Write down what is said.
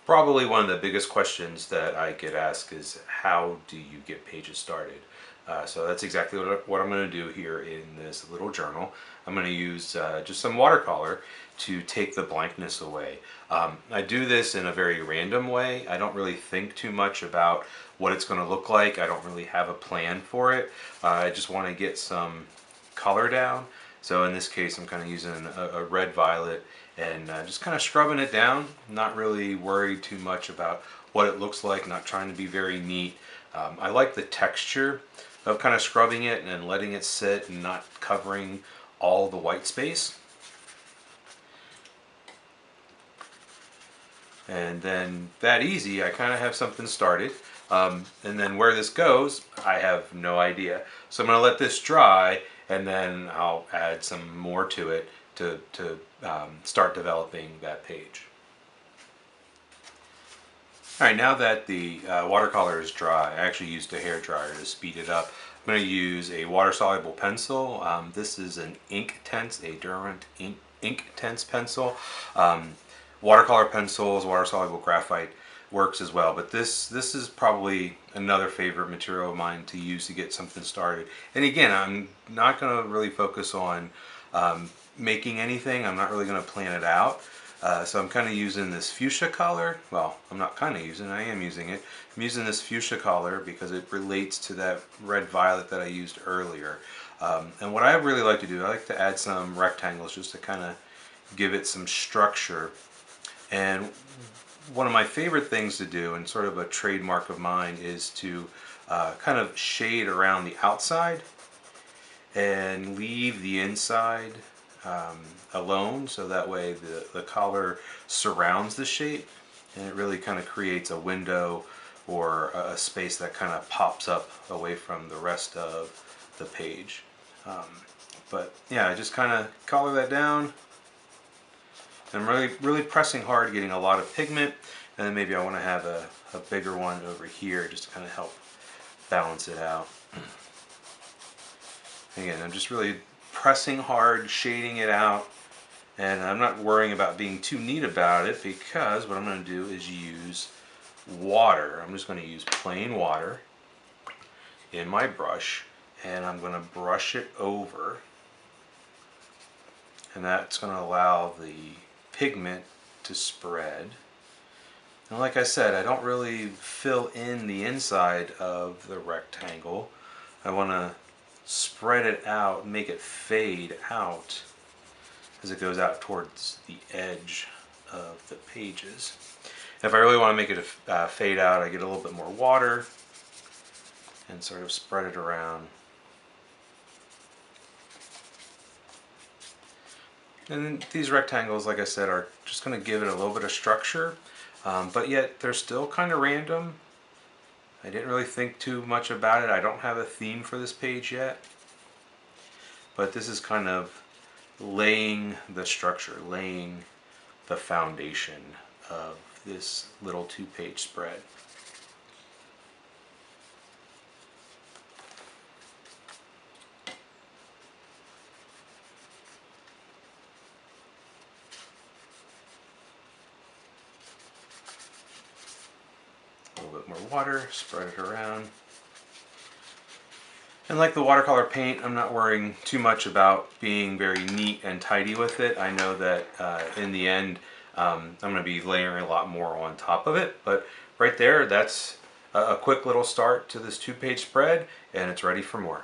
Probably one of the biggest questions that I get asked is how do you get pages started? So that's exactly what I'm going to do here in this little journal. I'm going to use just some watercolor to take the blankness away. I do this in a very random way. I don't really think too much about what it's going to look like. I don't really have a plan for it. I just want to get some color down. So in this case, I'm kind of using a red violet and just kind of scrubbing it down. Not really worried too much about what it looks like, not trying to be very neat. I like the texture of kind of scrubbing it and letting it sit and not covering all the white space. And then that easy, I kind of have something started. And then where this goes, I have no idea. So I'm going to let this dry and then I'll add some more to it to start developing that page. Alright, now that the watercolor is dry, I actually used a hair dryer to speed it up. I'm going to use a water-soluble pencil. This is an Inktense, a Derwent Inktense pencil. Watercolor pencils, water-soluble graphite works as well, but this is probably another favorite material of mine to use to get something started. And again, I'm not going to really focus on making anything. I'm not really going to plan it out. So I'm kind of using this fuchsia color. Well, I'm not kind of using it, I am using it. I'm using this fuchsia color because it relates to that red violet that I used earlier. And what I really like to do, I like to add some rectangles just to kind of give it some structure. And one of my favorite things to do, and sort of a trademark of mine, is to kind of shade around the outside and leave the inside alone, so that way the color surrounds the shape and it really kind of creates a window or a space that kind of pops up away from the rest of the page. But yeah, I just kind of color that down. I'm really pressing hard, getting a lot of pigment, and then maybe I want to have a bigger one over here just to kind of help balance it out. Again, I'm just really pressing hard, shading it out, and I'm not worrying about being too neat about it because what I'm going to do is use water. I'm just going to use plain water in my brush, and I'm going to brush it over, and that's going to allow the pigment to spread. And like I said, I don't really fill in the inside of the rectangle. I want to spread it out, make it fade out as it goes out towards the edge of the pages. If I really want to make it fade out, I get a little bit more water and sort of spread it around. And these rectangles, like I said, are just going to give it a little bit of structure, but yet they're still kind of random. I didn't really think too much about it. I don't have a theme for this page yet, but this is kind of laying the structure, laying the foundation of this little two-page spread. A little bit more water, spread it around. And like the watercolor paint, I'm not worrying too much about being very neat and tidy with it. I know that in the end, I'm going to be layering a lot more on top of it. But right there, that's a quick little start to this two-page spread, and it's ready for more.